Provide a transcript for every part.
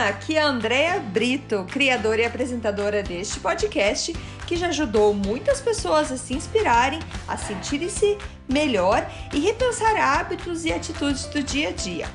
Olá, aqui é a Andrea Brito, criadora e apresentadora deste podcast, que já ajudou muitas pessoas a se inspirarem, a sentirem-se melhor e repensar hábitos e atitudes do dia a dia.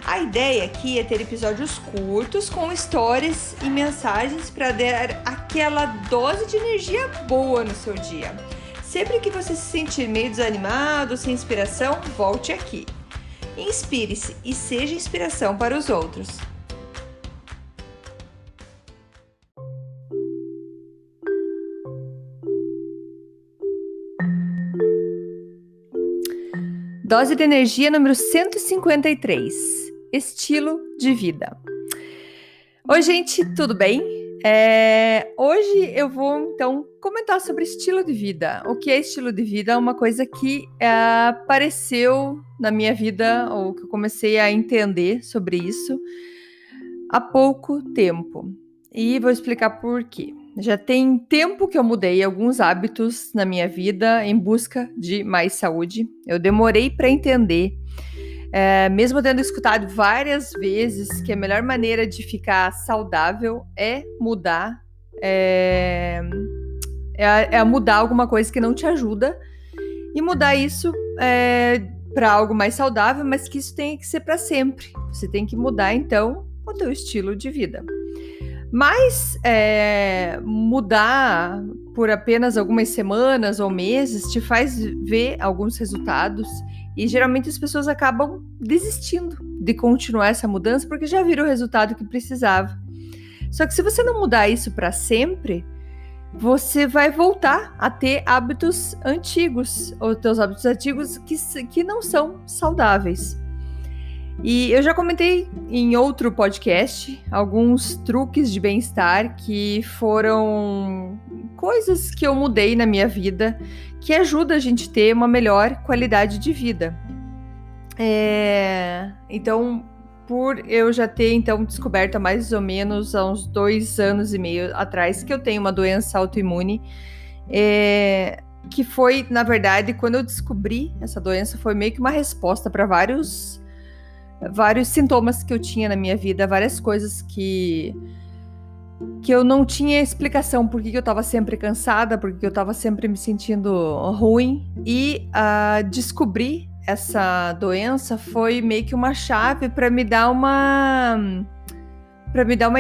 A ideia aqui é ter episódios curtos com histórias e mensagens para dar aquela dose de energia boa no seu dia. Sempre que você se sentir meio desanimado, sem inspiração, volte aqui. Inspire-se e seja inspiração para os outros. Dose de energia número 153, estilo de vida. Oi, gente, tudo bem? Hoje eu vou, então, comentar sobre estilo de vida. O que é estilo de vida? É uma coisa que apareceu na minha vida, ou que eu comecei a entender sobre isso há pouco tempo. E vou explicar por quê. Já tem tempo que eu mudei alguns hábitos na minha vida em busca de mais saúde. Eu demorei para entender, mesmo tendo escutado várias vezes que a melhor maneira de ficar saudável é mudar, mudar alguma coisa que não te ajuda e mudar isso para algo mais saudável, mas que isso tem que ser para sempre. Você tem que mudar, então, o teu estilo de vida. Mas mudar por apenas algumas semanas ou meses te faz ver alguns resultados e geralmente as pessoas acabam desistindo de continuar essa mudança porque já viram o resultado que precisava. Só que se você não mudar isso para sempre, você vai voltar a ter hábitos antigos, ou teus hábitos antigos que não são saudáveis. E eu já comentei em outro podcast alguns truques de bem-estar que foram coisas que eu mudei na minha vida que ajudam a gente a ter uma melhor qualidade de vida. Então, por eu já ter descoberto há mais ou menos há uns 2 anos e meio atrás que eu tenho uma doença autoimune, que foi, na verdade, quando eu descobri essa doença, foi meio que uma resposta para vários sintomas que eu tinha na minha vida, várias coisas que eu não tinha explicação por que eu estava sempre cansada, por que eu estava sempre me sentindo ruim. E descobrir essa doença foi meio que uma chave para me dar uma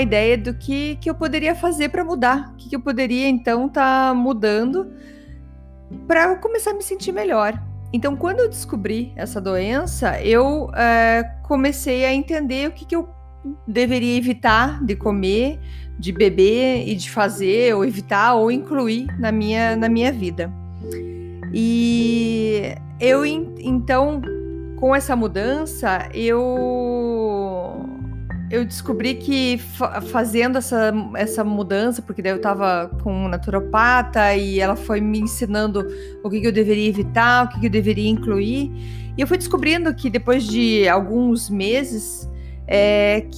ideia do que eu poderia fazer para mudar, o que eu poderia então estar mudando para começar a me sentir melhor. Então, quando eu descobri essa doença, eu comecei a entender o que eu deveria evitar de comer, de beber e de fazer, ou evitar, ou incluir na minha vida. E eu, então, com essa mudança, eu descobri que fazendo essa mudança, porque daí eu estava com um naturopata e ela foi me ensinando o que eu deveria evitar, o que eu deveria incluir. E eu fui descobrindo que depois de alguns meses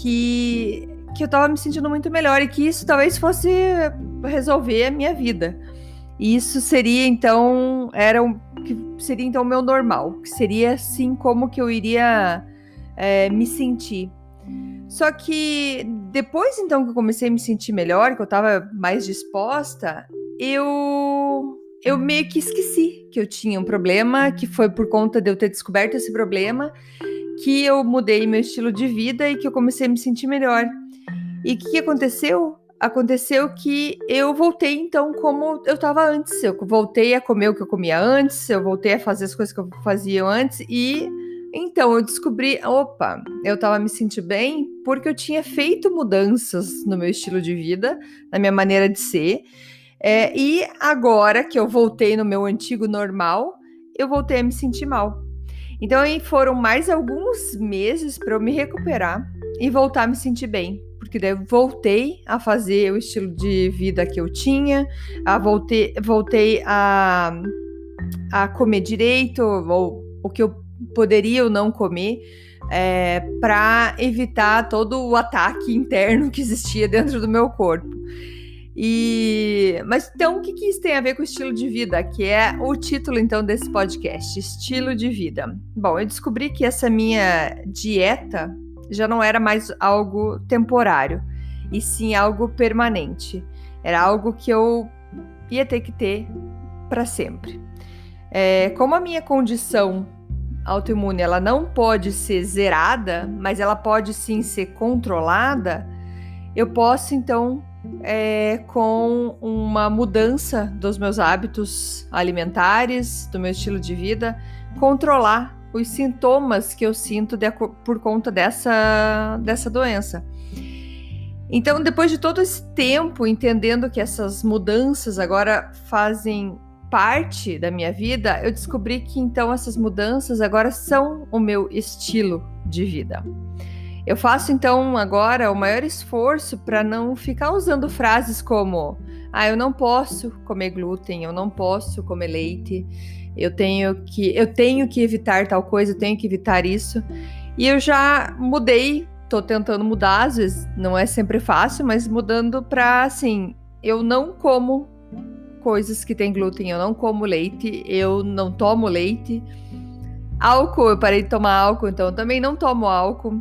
que eu estava me sentindo muito melhor e que isso talvez fosse resolver a minha vida. E isso seria então, o meu normal, que seria assim como que eu iria me sentir. Só que depois, então, que eu comecei a me sentir melhor, que eu tava mais disposta, eu meio que esqueci que eu tinha um problema, que foi por conta de eu ter descoberto esse problema, que eu mudei meu estilo de vida e que eu comecei a me sentir melhor. E o que aconteceu? Aconteceu que eu voltei, então, como eu tava antes. Eu voltei a comer o que eu comia antes, eu voltei a fazer as coisas que eu fazia antes e... Então, eu descobri, eu estava me sentindo bem porque eu tinha feito mudanças no meu estilo de vida, na minha maneira de ser, e agora que eu voltei no meu antigo normal, eu voltei a me sentir mal. Então, aí foram mais alguns meses para eu me recuperar e voltar a me sentir bem, porque daí eu voltei a fazer o estilo de vida que eu tinha, voltei a comer direito, ou o que eu poderia ou não comer, para evitar todo o ataque interno que existia dentro do meu corpo. Mas então, o que isso tem a ver com o estilo de vida? Que é o título, então, desse podcast, Estilo de Vida. Bom, eu descobri que essa minha dieta já não era mais algo temporário, e sim algo permanente. Era algo que eu ia ter que ter para sempre. Como a minha condição autoimune, ela não pode ser zerada, mas ela pode sim ser controlada, eu posso então, com uma mudança dos meus hábitos alimentares, do meu estilo de vida, controlar os sintomas que eu sinto por conta dessa doença. Então, depois de todo esse tempo entendendo que essas mudanças agora fazem parte da minha vida, eu descobri que então essas mudanças agora são o meu estilo de vida. Eu faço então agora o maior esforço para não ficar usando frases como eu não posso comer glúten, eu não posso comer leite, eu tenho que evitar tal coisa, eu tenho que evitar isso. E eu já mudei, tô tentando mudar, às vezes não é sempre fácil, mas mudando para assim, eu não como coisas que tem glúten, eu não como leite, eu não tomo leite. Álcool, eu parei de tomar álcool, então eu também não tomo álcool.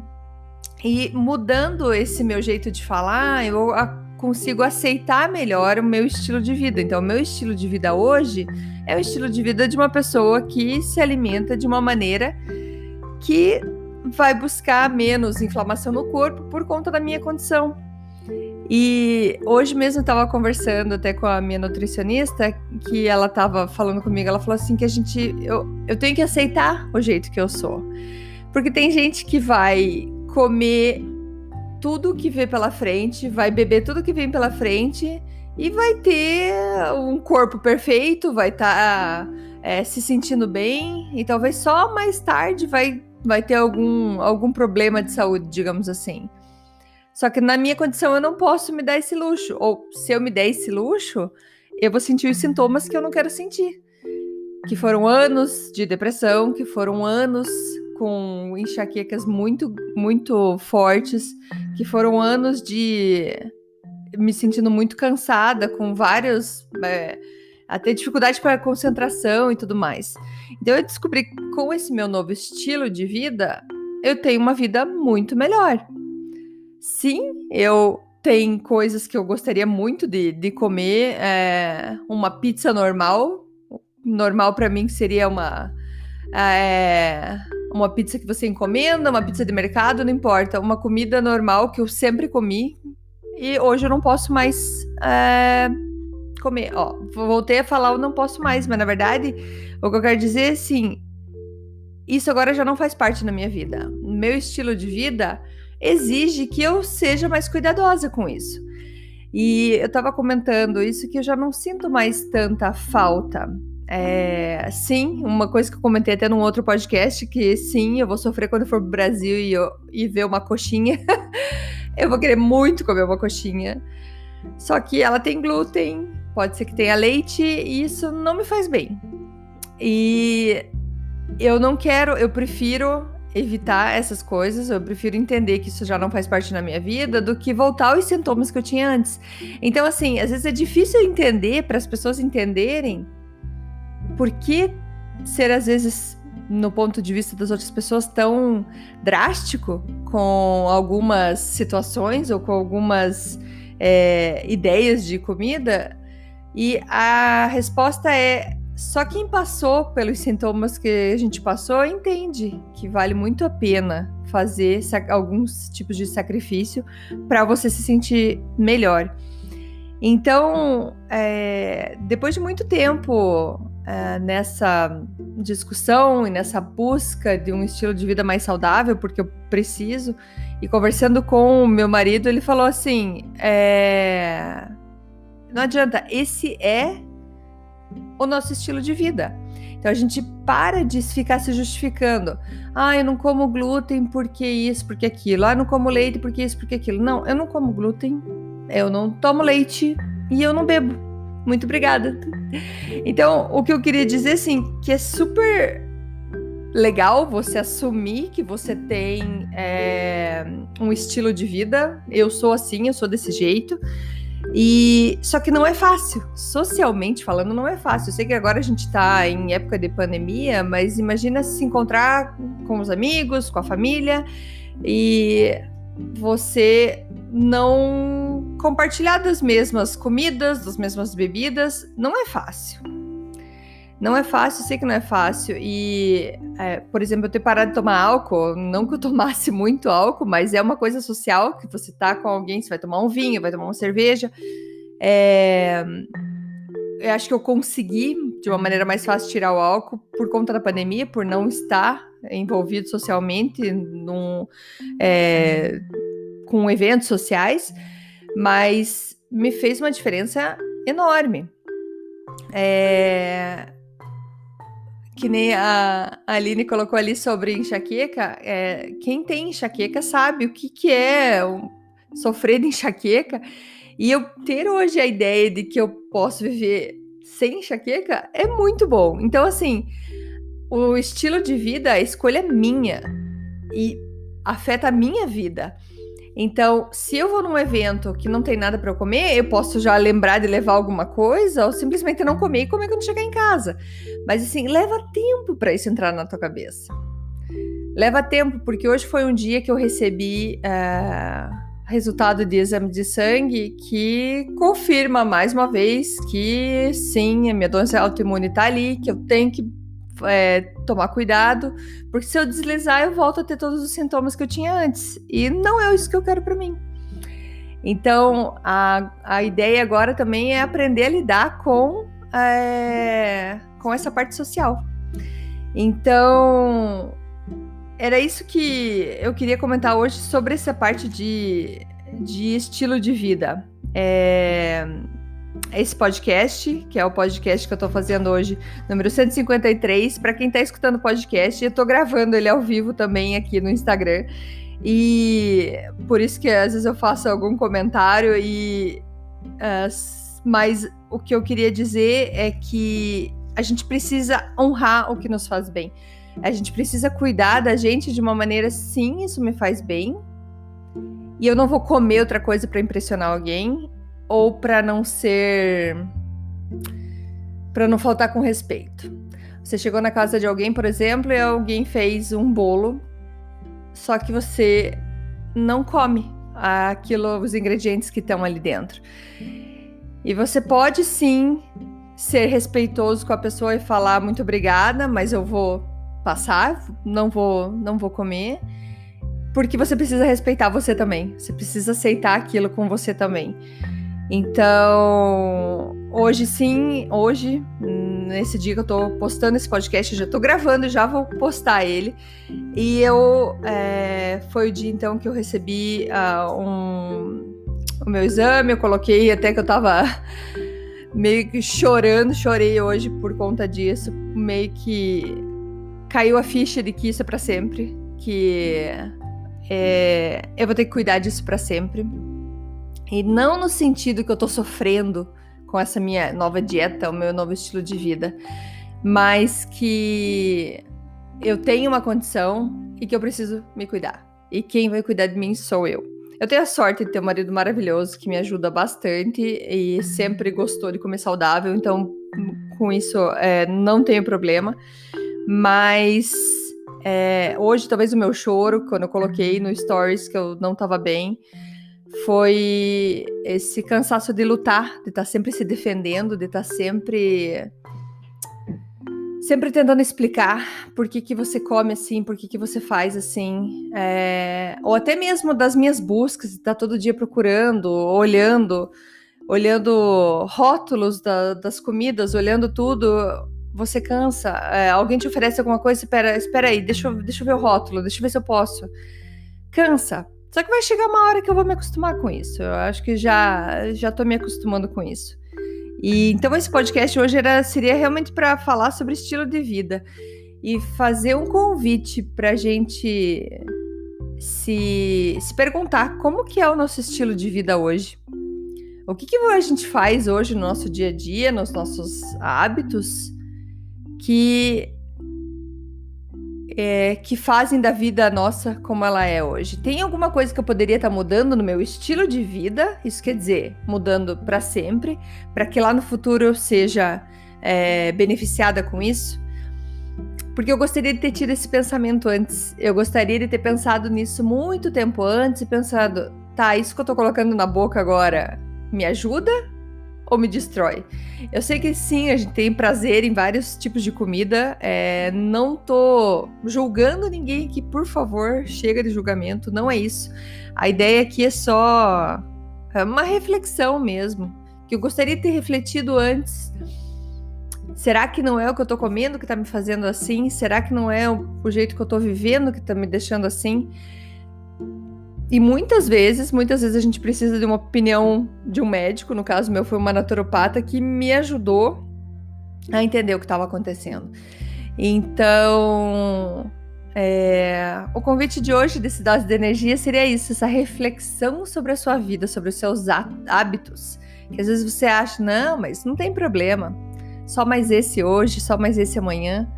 E mudando esse meu jeito de falar, eu consigo aceitar melhor o meu estilo de vida. Então, o meu estilo de vida hoje é o estilo de vida de uma pessoa que se alimenta de uma maneira que vai buscar menos inflamação no corpo por conta da minha condição. E hoje mesmo eu estava conversando até com a minha nutricionista, que ela estava falando comigo, ela falou assim que eu tenho que aceitar o jeito que eu sou. Porque tem gente que vai comer tudo que vê pela frente, vai beber tudo que vem pela frente e vai ter um corpo perfeito, vai estar se sentindo bem e talvez só mais tarde vai ter algum problema de saúde, digamos assim. Só que na minha condição eu não posso me dar esse luxo, ou se eu me der esse luxo, eu vou sentir os sintomas que eu não quero sentir, que foram anos de depressão, que foram anos com enxaquecas muito, muito fortes, que foram anos de me sentindo muito cansada, com vários, até dificuldade para concentração e tudo mais. Então eu descobri que com esse meu novo estilo de vida, eu tenho uma vida muito melhor. Sim, eu tenho coisas que eu gostaria muito de comer, uma pizza normal. Normal para mim seria uma pizza que você encomenda, uma pizza de mercado, não importa. Uma comida normal que eu sempre comi e hoje eu não posso mais comer. Voltei a falar eu não posso mais, mas na verdade o que eu quero dizer é assim, isso agora já não faz parte da minha vida. Meu estilo de vida exige que eu seja mais cuidadosa com isso. E eu estava comentando isso, que eu já não sinto mais tanta falta. Sim, uma coisa que eu comentei até num outro podcast, que sim, eu vou sofrer quando eu for pro Brasil e ver uma coxinha. Eu vou querer muito comer uma coxinha. Só que ela tem glúten, pode ser que tenha leite, e isso não me faz bem. E eu prefiro evitar essas coisas, eu prefiro entender que isso já não faz parte da minha vida do que voltar aos sintomas que eu tinha antes. Então, assim, às vezes é difícil entender, para as pessoas entenderem por que ser, às vezes, no ponto de vista das outras pessoas, tão drástico com algumas situações ou com algumas ideias de comida. E a resposta é: só quem passou pelos sintomas que a gente passou entende que vale muito a pena fazer alguns tipos de sacrifício para você se sentir melhor. Então, depois de muito tempo nessa discussão e nessa busca de um estilo de vida mais saudável, porque eu preciso, e conversando com o meu marido, ele falou assim, não adianta, esse é o nosso estilo de vida. Então a gente para de ficar se justificando. Eu não como glúten porque isso, porque aquilo. Eu não como leite porque isso, porque aquilo. Não, eu não como glúten, eu não tomo leite e eu não bebo. Muito obrigada. Então, o que eu queria dizer, assim, que é super legal você assumir que você tem um estilo de vida. Eu sou assim, eu sou desse jeito. Só que não é fácil, socialmente falando não é fácil. Eu sei que agora a gente tá em época de pandemia, mas imagina se encontrar com os amigos, com a família e você não compartilhar das mesmas comidas, das mesmas bebidas. Não é fácil. Não é fácil, sei que não é fácil. E, por exemplo, eu ter parado de tomar álcool, não que eu tomasse muito álcool, mas é uma coisa social, que você tá com alguém, você vai tomar um vinho, vai tomar uma cerveja. Eu acho que eu consegui, de uma maneira mais fácil, tirar o álcool por conta da pandemia, por não estar envolvido socialmente com eventos sociais, mas me fez uma diferença enorme. Que nem a Aline colocou ali sobre enxaqueca, quem tem enxaqueca sabe o que é sofrer de enxaqueca, e eu ter hoje a ideia de que eu posso viver sem enxaqueca é muito bom. Então, assim, o estilo de vida, a escolha é minha e afeta a minha vida. Então, se eu vou num evento que não tem nada para eu comer, eu posso já lembrar de levar alguma coisa ou simplesmente não comer e comer quando chegar em casa. Mas assim, leva tempo para isso entrar na tua cabeça. Leva tempo, porque hoje foi um dia que eu recebi resultado de exame de sangue que confirma mais uma vez que sim, a minha doença autoimune está ali, que eu tenho que tomar cuidado, porque se eu deslizar eu volto a ter todos os sintomas que eu tinha antes, e não é isso que eu quero para mim. Então a ideia agora também é aprender a lidar com essa parte social. Então era isso que eu queria comentar hoje sobre essa parte de estilo de vida. Esse podcast, que é o podcast que eu tô fazendo hoje, número 153, para quem tá escutando o podcast, eu tô gravando ele ao vivo também aqui no Instagram, e por isso que às vezes eu faço algum comentário, mas o que eu queria dizer é que a gente precisa honrar o que nos faz bem. A gente precisa cuidar da gente de uma maneira, sim, isso me faz bem, e eu não vou comer outra coisa para impressionar alguém, ou para não faltar com respeito. Você chegou na casa de alguém, por exemplo, e alguém fez um bolo, só que você não come os ingredientes que estão ali dentro. E você pode sim ser respeitoso com a pessoa e falar muito obrigada, mas eu vou passar, não vou comer, porque você precisa respeitar você também. Você precisa aceitar aquilo com você também. Então, hoje, nesse dia que eu tô postando esse podcast, eu já tô gravando, já vou postar ele. E foi o dia, então, que eu recebi o meu exame. Eu coloquei até que eu tava meio que chorei hoje por conta disso. Meio que caiu a ficha de que isso é pra sempre, que eu vou ter que cuidar disso pra sempre. E não no sentido que eu tô sofrendo com essa minha nova dieta, o meu novo estilo de vida, mas que eu tenho uma condição e que eu preciso me cuidar. E quem vai cuidar de mim sou eu. Eu tenho a sorte de ter um marido maravilhoso que me ajuda bastante e sempre gostou de comer saudável, então com isso não tenho problema. Mas hoje talvez o meu choro, quando eu coloquei no Stories que eu não tava bem, foi esse cansaço de lutar, de estar sempre se defendendo, de estar sempre tentando explicar por que você come assim, por que você faz assim, ou até mesmo das minhas buscas, de estar todo dia procurando, olhando rótulos das comidas, olhando tudo, você cansa. Alguém te oferece alguma coisa, espera aí, deixa eu ver o rótulo, deixa eu ver se eu posso. Cansa. Só que vai chegar uma hora que eu vou me acostumar com isso. Eu acho que já tô me acostumando com isso. E então esse podcast hoje seria realmente para falar sobre estilo de vida e fazer um convite para a gente se perguntar como que é o nosso estilo de vida hoje. O que a gente faz hoje no nosso dia a dia, nos nossos hábitos, que fazem da vida nossa como ela é hoje. Tem alguma coisa que eu poderia estar mudando no meu estilo de vida? Isso quer dizer, mudando para sempre, para que lá no futuro eu seja beneficiada com isso? Porque eu gostaria de ter tido esse pensamento antes. Eu gostaria de ter pensado nisso muito tempo antes e pensado, tá, isso que eu tô colocando na boca agora me ajuda ou me destrói? Eu sei que sim, a gente tem prazer em vários tipos de comida. Não tô julgando ninguém aqui, por favor, chega de julgamento, não é isso. A ideia aqui é só uma reflexão mesmo, que eu gostaria de ter refletido antes. Será que não é o que eu tô comendo que tá me fazendo assim? Será que não é o jeito que eu tô vivendo que tá me deixando assim? E muitas vezes a gente precisa de uma opinião de um médico, no caso meu foi uma naturopata, que me ajudou a entender o que estava acontecendo. Então, o convite de hoje desse Dose de Energia seria isso, essa reflexão sobre a sua vida, sobre os seus hábitos. Que às vezes você acha, não, mas não tem problema. Só mais esse hoje, só mais esse amanhã.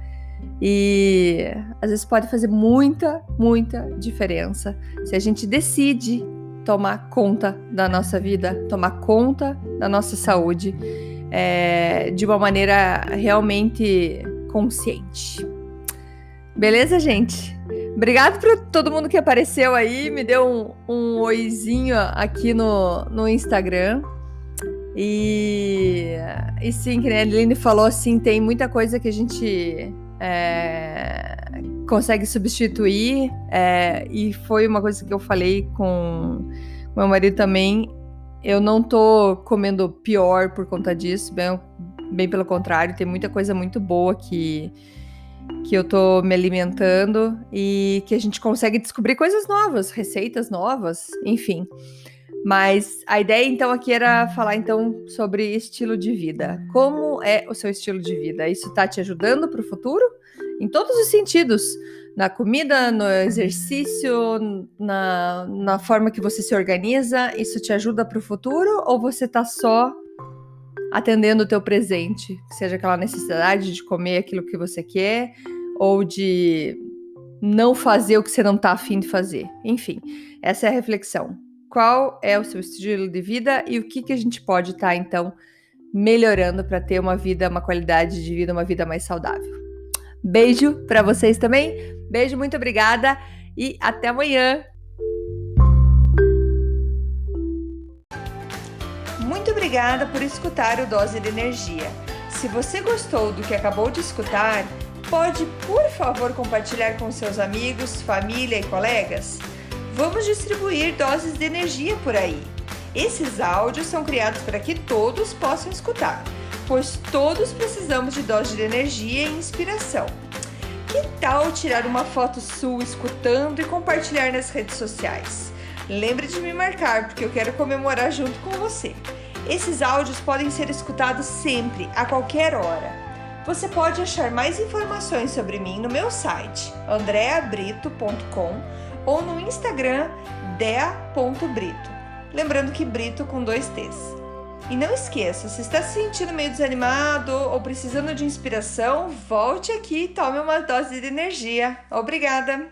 E às vezes pode fazer muita, muita diferença se a gente decide tomar conta da nossa vida, tomar conta da nossa saúde de uma maneira realmente consciente. Beleza, gente? Obrigado para todo mundo que apareceu aí, me deu um oizinho aqui no Instagram. E sim, que a Aline falou, assim, tem muita coisa que a gente consegue substituir, e foi uma coisa que eu falei com meu marido também. Eu não tô comendo pior por conta disso, bem pelo contrário, tem muita coisa muito boa que eu tô me alimentando e que a gente consegue descobrir coisas novas, receitas novas, enfim. Mas a ideia, então, aqui era falar, então, sobre estilo de vida. Como é o seu estilo de vida? Isso está te ajudando para o futuro? Em todos os sentidos. Na comida, no exercício, na forma que você se organiza. Isso te ajuda para o futuro? Ou você está só atendendo o teu presente? Seja aquela necessidade de comer aquilo que você quer, ou de não fazer o que você não está afim de fazer. Enfim, essa é a reflexão. Qual é o seu estilo de vida e o que a gente pode estar, então, melhorando para ter uma vida, uma qualidade de vida, uma vida mais saudável. Beijo para vocês também. Beijo, muito obrigada e até amanhã. Muito obrigada por escutar o Dose de Energia. Se você gostou do que acabou de escutar, pode, por favor, compartilhar com seus amigos, família e colegas? Vamos distribuir doses de energia por aí. Esses áudios são criados para que todos possam escutar, pois todos precisamos de doses de energia e inspiração. Que tal tirar uma foto sua escutando e compartilhar nas redes sociais? Lembre de me marcar, porque eu quero comemorar junto com você. Esses áudios podem ser escutados sempre, a qualquer hora. Você pode achar mais informações sobre mim no meu site, andreabrito.com, ou no Instagram, dea.brito. Lembrando que Brito com 2 T's. E não esqueça, se está se sentindo meio desanimado ou precisando de inspiração, volte aqui e tome uma dose de energia. Obrigada!